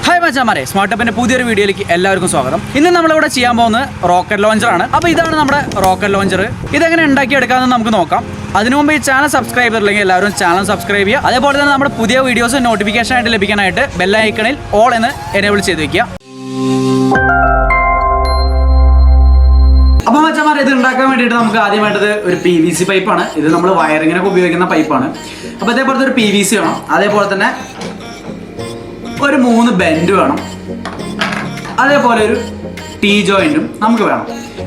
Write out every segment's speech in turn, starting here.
Hi മച്ചാമാരെ, സ്മാർട്ടപ്പിന്റെ പുതിയൊരു വീഡിയോയിലേക്ക് എല്ലാവർക്കും സ്വാഗതം. ഇന്ന് നമ്മളിവിടെ ചെയ്യാൻ പോകുന്നത് റോക്കറ്റ് ലോഞ്ചറാണ്. അപ്പോൾ ഇതാണ് നമ്മുടെ റോക്കറ്റ് ലോഞ്ചർ. ഇതെങ്ങനെ ഉണ്ടാക്കിയെടുക്കാമെന്ന് നമുക്ക് നോക്കാം. അതിനു മുമ്പ് ഈ ചാനൽ സബ്സ്ക്രൈബ് ചെയ്തില്ലെങ്കിൽ എല്ലാവരും ചാനൽ സബ്സ്ക്രൈബ് ചെയ്യുക. അതേപോലെ തന്നെ നമ്മുടെ പുതിയ വീഡിയോസ് നോട്ടിഫിക്കേഷൻ ആയിട്ട് ലഭിക്കാനായിട്ട് ബെല്ലൈക്കണിൽ ഓൾ എന്ന് എനേബിൾ ചെയ്ത് വെക്കുക. അപ്പോൾ മച്ചാമാരെ, ഇത് ഉണ്ടാക്കാൻ വേണ്ടിയിട്ട് നമുക്ക് ആദ്യം വേണ്ടത് ഒരു PVC പൈപ്പാണ്. ഇത് നമ്മൾ വയറിങ്ങിനൊക്കെ ഉപയോഗിക്കുന്ന പൈപ്പാണ്. അപ്പോൾ അതേപോലത്തെ ഒരു PVC വേണം. അതേപോലെ തന്നെ ഒരു 3 ബെൻഡ് വേണം. അതേപോലെ ഒരു ടീ ജോയിന്റും നമുക്ക് വേണം.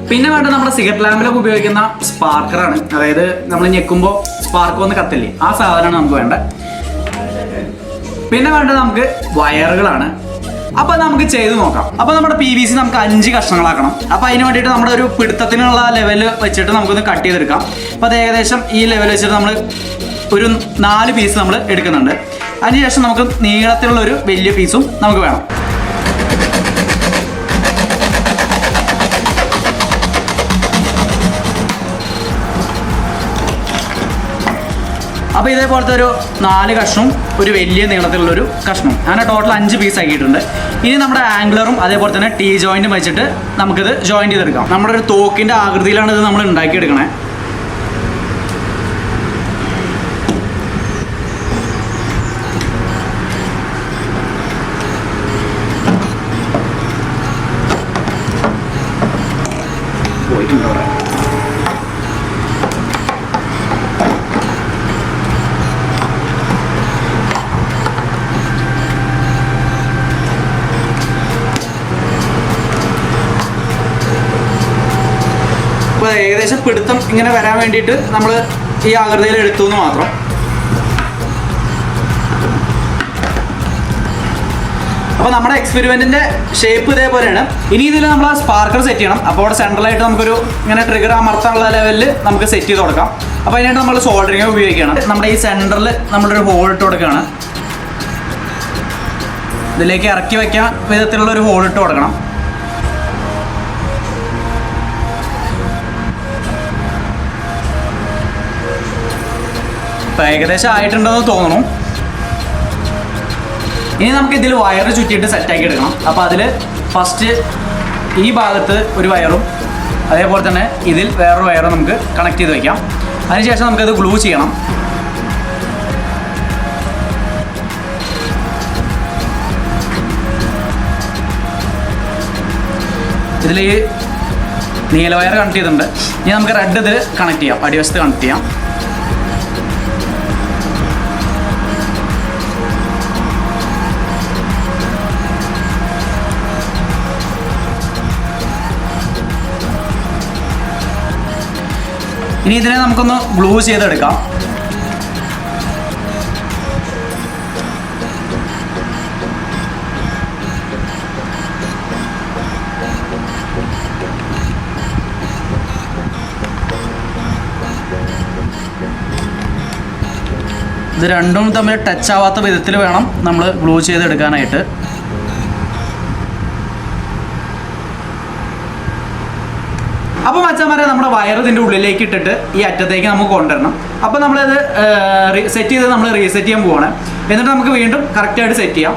പിന്നെ വേണ്ടത് നമ്മുടെ സിഗരറ്റ് ലാമ്പിലൊക്കെ ഉപയോഗിക്കുന്ന സ്പാർക്കറാണ്. അതായത് നമ്മൾ ഞെക്കുമ്പോൾ സ്പാർക്ക് വന്ന് കത്തില്ലേ, ആ സാധനമാണ് നമുക്ക് വേണ്ടത്. പിന്നെ വേണ്ടത് നമുക്ക് വയറുകളാണ്. അപ്പോൾ നമുക്ക് ചെയ്ത് നോക്കാം. അപ്പോൾ നമ്മുടെ PVC നമുക്ക് 5 കഷ്ണങ്ങളാക്കണം. അപ്പോൾ അതിന് വേണ്ടിയിട്ട് നമ്മുടെ ഒരു പിടുത്തത്തിനുള്ള ലെവൽ വെച്ചിട്ട് നമുക്കൊന്ന് കട്ട് ചെയ്തെടുക്കാം. അപ്പോൾ അത് ഏകദേശം ഈ ലെവൽ വെച്ചിട്ട് നമ്മൾ ഒരു 4 പീസ് നമ്മൾ എടുക്കുന്നുണ്ട്. അതിനുശേഷം നമുക്ക് നീളത്തിലുള്ള ഒരു വലിയ പീസും നമുക്ക് വേണം. അപ്പോൾ ഇതേപോലത്തെ ഒരു 4 കഷ്ണവും ഒരു വലിയ നീളത്തിലുള്ളൊരു കഷ്ണവും, അങ്ങനെ ടോട്ടൽ 5 പീസ് ആക്കിയിട്ടുണ്ട്. ഇനി നമ്മുടെ ആംഗ്ലറും അതേപോലെ തന്നെ ടീ ജോയിൻറ്റും വെച്ചിട്ട് നമുക്കിത് ജോയിൻറ്റ് ചെയ്തെടുക്കാം. നമ്മുടെ ഒരു തോക്കിൻ്റെ ആകൃതിയിലാണ് ഇത് നമ്മൾ ഉണ്ടാക്കിയെടുക്കണേ. പോയിട്ടുണ്ടോ? അപ്പോൾ ഏകദേശം പിടുത്തം ഇങ്ങനെ വരാൻ വേണ്ടിയിട്ട് നമ്മൾ ഈ ആകൃതിയിൽ എടുത്തു എന്ന് മാത്രം. അപ്പോൾ നമ്മുടെ എക്സ്പെരിമെൻറ്റിൻ്റെ ഷേപ്പ് ഇതേപോലെയാണ്. ഇനി ഇതിൽ നമ്മൾ ആ സ്പാർക്കർ സെറ്റ് ചെയ്യണം. അപ്പോൾ അവിടെ സെൻട്രലായിട്ട് നമുക്കൊരു ഇങ്ങനെ ട്രിഗർ അമർത്താനുള്ള ലെവലിൽ നമുക്ക് സെറ്റ് ചെയ്ത് കൊടുക്കാം. അപ്പോൾ അതിനായിട്ട് നമ്മൾ സോൾഡറിങ് ഉപയോഗിക്കുകയാണ്. നമ്മുടെ ഈ സെൻറ്ററിൽ നമ്മളൊരു ഹോൾ ഇട്ട് കൊടുക്കുകയാണ്. ഇതിലേക്ക് ഇറക്കി വയ്ക്കാൻ വിധത്തിലുള്ളൊരു ഹോൾ ഇട്ട് കൊടുക്കണം. ഇപ്പോൾ ഏകദേശം ആയിട്ടുണ്ടെന്ന് തോന്നുന്നു. ഇനി നമുക്ക് ഇതിൽ വയറ് ചുറ്റിയിട്ട് സെറ്റാക്കി എടുക്കണം. അപ്പോൾ അതിൽ ഫസ്റ്റ് ഈ ഭാഗത്ത് ഒരു വയറും അതേപോലെ തന്നെ ഇതിൽ വേറൊരു വയറും നമുക്ക് കണക്ട് ചെയ്ത് വയ്ക്കാം. അതിനുശേഷം നമുക്കത് ഗ്ലൂ ചെയ്യണം. ഇതിൽ ഈ നീല വയർ കണക്ട് ചെയ്തിട്ടുണ്ട്. ഇനി നമുക്ക് റെഡ് ഇതിൽ കണക്ട് ചെയ്യാം, അടിവശത്ത് കണക്ട് ചെയ്യാം. ഇനി ഇതിനെ നമുക്കൊന്ന് ഗ്ലൂ ചെയ്തെടുക്കാം. ഇത് രണ്ടും തമ്മിൽ ടച്ച് ആവാത്ത വിധത്തിൽ വേണം നമ്മൾ ഗ്ലൂ ചെയ്തെടുക്കാനായിട്ട്. അപ്പോൾ മച്ചാന്മാരെ, നമ്മുടെ വയർ ഇതിൻ്റെ ഉള്ളിലേക്ക് ഇട്ടിട്ട് ഈ അറ്റത്തേക്ക് നമുക്ക് കൊണ്ടുവരണം. അപ്പോൾ നമ്മളത് സെറ്റ് ചെയ്ത് നമ്മൾ റീസെറ്റ് ചെയ്യാൻ പോവാണ്. എന്നിട്ട് നമുക്ക് വീണ്ടും കറക്റ്റായിട്ട് സെറ്റ് ചെയ്യാം.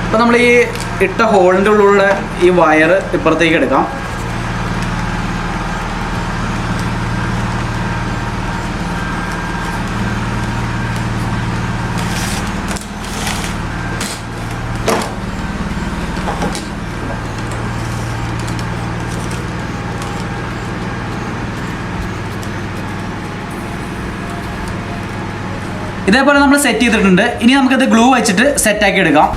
അപ്പോൾ നമ്മൾ ഈ ഇട്ട ഹോളിൻ്റെ ഉള്ളിലൂടെ ഈ വയർ ഇപ്പുറത്തേക്ക് എടുക്കാം. ഇതേപോലെ നമ്മൾ സെറ്റ് ചെയ്തിട്ടുണ്ട്. ഇനി നമുക്കത് ഗ്ലൂ വെച്ചിട്ട് സെറ്റാക്കി എടുക്കാം.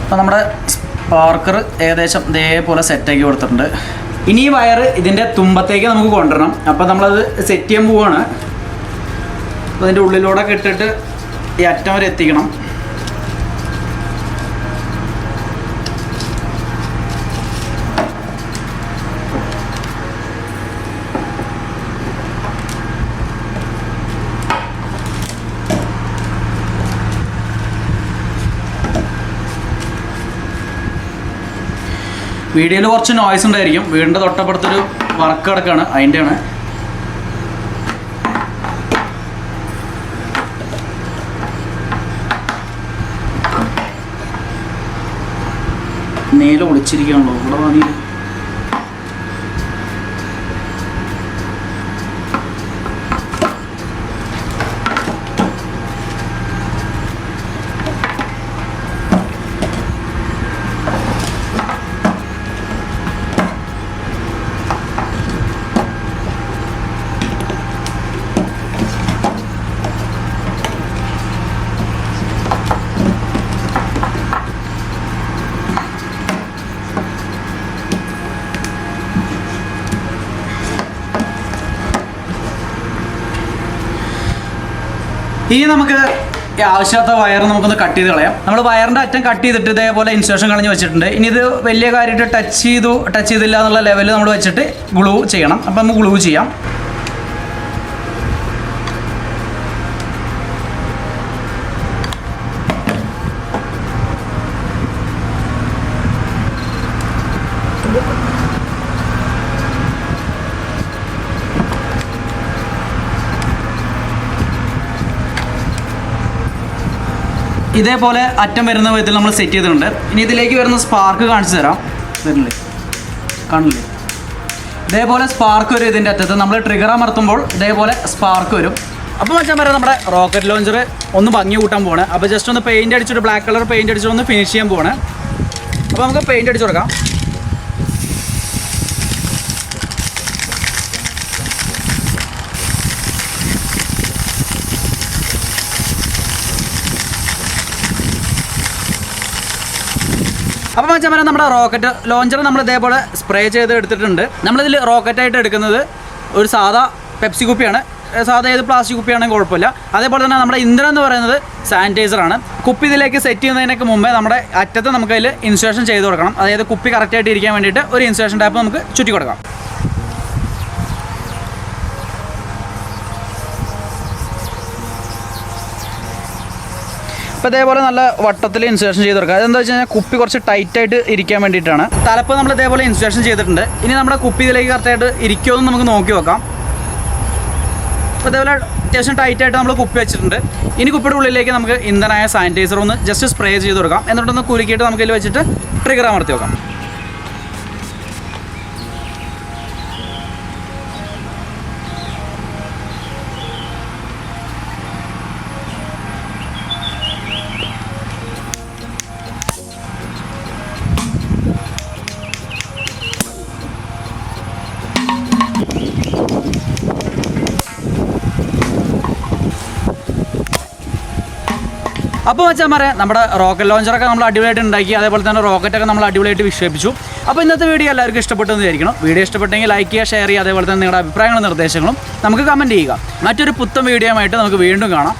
അപ്പോൾ നമ്മുടെ സ്പാർക്കർ ഏകദേശം ഇതേപോലെ സെറ്റാക്കി കൊടുത്തിട്ടുണ്ട്. ഇനി ഈ വയർ ഇതിൻ്റെ തുമ്പത്തേക്ക് നമുക്ക് കൊണ്ടുവരണം. അപ്പോൾ നമ്മളത് സെറ്റ് ചെയ്യാൻ പോവുകയാണ്. അപ്പോൾ അതിൻ്റെ ഉള്ളിലൂടെ ഇട്ടിട്ട് ഈ അറ്റം വരെ എത്തിക്കണം. വീഡിയോയിൽ കുറച്ച് നോയ്സ് ഉണ്ടായിരിക്കും. വീടിൻ്റെ തൊട്ടപ്പുറത്തൊരു വർക്ക് കിടക്കുകയാണ്, അതിൻ്റെയാണ്. നേരെ ഒളിച്ചിരിക്കുകയാണല്ലോ ഇവിടെ വാങ്ങി. ഈ നമുക്ക് ആവശ്യമില്ലാത്ത വയർ നമുക്കൊന്ന് കട്ട് ചെയ്ത് കളയാം. നമ്മൾ വയറിൻ്റെ അറ്റം കട്ട് ചെയ്തിട്ട് ഇതേപോലെ ഇൻസുലേഷൻ കളഞ്ഞ് വെച്ചിട്ടുണ്ട്. ഇനി ഇത് വലിയ കാര്യമായിട്ട് ടച്ച് ചെയ്തില്ല എന്നുള്ള ലെവലിൽ നമ്മൾ വെച്ചിട്ട് ഗ്ലൂ ചെയ്യണം. അപ്പം നമുക്ക് ഗ്ലൂ ചെയ്യാം. ഇതേപോലെ അറ്റം വരുന്ന വിധത്തിൽ നമ്മൾ സെറ്റ് ചെയ്തിട്ടുണ്ട്. ഇനി ഇതിലേക്ക് വരുന്ന സ്പാർക്ക് കാണിച്ചു തരാം. വരുന്നില്ലേ, കാണില്ലേ? ഇതേപോലെ സ്പാർക്ക് വരും ഇതിൻ്റെ അറ്റത്ത്. നമ്മൾ ട്രിഗർ അമർത്തുമ്പോൾ ഇതേപോലെ സ്പാർക്ക് വരും. അപ്പോൾ വെച്ചാൽ പറയാം, നമ്മുടെ റോക്കറ്റ് ലോഞ്ചർ ഒന്ന് ഭംഗി കൂട്ടാൻ പോവാണ്. അപ്പോൾ ജസ്റ്റ് ഒന്ന് പെയിൻറ്റ് അടിച്ചിട്ട്, ബ്ലാക്ക് കളർ പെയിൻറ്റ് അടിച്ചിട്ട് ഒന്ന് ഫിനിഷ് ചെയ്യാൻ പോവാണ്. അപ്പോൾ നമുക്ക് പെയിൻറ്റ് അടിച്ചു കൊടുക്കാം. അപ്പോൾ വെച്ചാൽ പറയാം, നമ്മുടെ റോക്കറ്റ് ലോഞ്ചർ നമ്മൾ ഇതേപോലെ സ്പ്രേ ചെയ്ത് എടുത്തിട്ടുണ്ട്. നമ്മളിതിൽ റോക്കറ്റായിട്ട് എടുക്കുന്നത് ഒരു സാധാ പെപ്സി കുപ്പിയാണ്. സാധാ ഏത് പ്ലാസ്റ്റിക് കുപ്പിയാണെങ്കിൽ കുഴപ്പമില്ല. അതേപോലെ തന്നെ നമ്മുടെ ഇന്ധനം എന്ന് പറയുന്നത് സാനിറ്റൈസറാണ്. കുപ്പി ഇതിലേക്ക് സെറ്റ് ചെയ്യുന്നതിനൊക്കെ മുമ്പേ നമ്മുടെ അറ്റത്ത് നമുക്കതിൽ ഇൻസുലേഷൻ ചെയ്ത് കൊടുക്കണം. അതായത് കുപ്പി കറക്റ്റായിട്ട് ഇരിക്കാൻ വേണ്ടിയിട്ട് ഒരു ഇൻസുലേഷൻ ടാപ്പ് നമുക്ക് ചുറ്റി കൊടുക്കാം. അപ്പോൾ ഇതേപോലെ നല്ല വട്ടത്തിൽ ഇൻസുലേഷൻ ചെയ്ത് കൊടുക്കുക. അതെന്താ വെച്ച് കഴിഞ്ഞാൽ കുപ്പി കുറച്ച് ടൈറ്റായിട്ട് ഇരിക്കാൻ വേണ്ടിയിട്ടാണ്. തലപ്പ് നമ്മൾ ഇതേപോലെ ഇൻസുലേഷൻ ചെയ്തിട്ടുണ്ട്. ഇനി നമ്മുടെ കുപ്പി ഇതിലേക്ക് കറക്റ്റായിട്ട് ഇരിക്കുമോ എന്ന് നമുക്ക് നോക്കി നോക്കാം. അപ്പോൾ ഇതേപോലെ അത്യാവശ്യം ടൈറ്റായിട്ട് നമ്മൾ കുപ്പി വെച്ചിട്ടുണ്ട്. ഇനി കുപ്പിയുടെ ഉള്ളിലേക്ക് നമുക്ക് ഇന്ധനമായ സാനിറ്റൈസർ ഒന്ന് ജസ്റ്റ് സ്പ്രേ ചെയ്ത് കൊടുക്കാം. എന്നിട്ടൊന്ന് കുലുക്കിയിട്ട് നമുക്കിതിൽ വെച്ചിട്ട് ട്രിഗർ അമർത്തി വെക്കാം. അപ്പോൾ വെച്ചാൽ പറയാം, നമ്മുടെ റോക്കറ്റ് ലോഞ്ചറൊക്കെ നമ്മൾ അടിപൊളിയായിട്ട് ഉണ്ടാക്കി. അതേപോലെ തന്നെ റോക്കറ്റൊക്കെ നമ്മൾ അടിപൊളിയായിട്ട് വിക്ഷേപിച്ചു. അപ്പോൾ ഇന്നത്തെ വീഡിയോ എല്ലാവർക്കും ഇഷ്ടപ്പെട്ടെന്ന് വിചാരിക്കണം. വീഡിയോ ഇഷ്ടപ്പെട്ടെങ്കിൽ ലൈക്ക് ചെയ്യുക, ഷെയർ ചെയ്യുക. അതേപോലെ തന്നെ നിങ്ങളുടെ അഭിപ്രായങ്ങളും നിർദ്ദേശങ്ങളും നമുക്ക് കമൻറ്റ് ചെയ്യുക. മറ്റൊരു പുത്തൻ വീഡിയോ ആയിട്ട് നമുക്ക് വീണ്ടും കാണാം.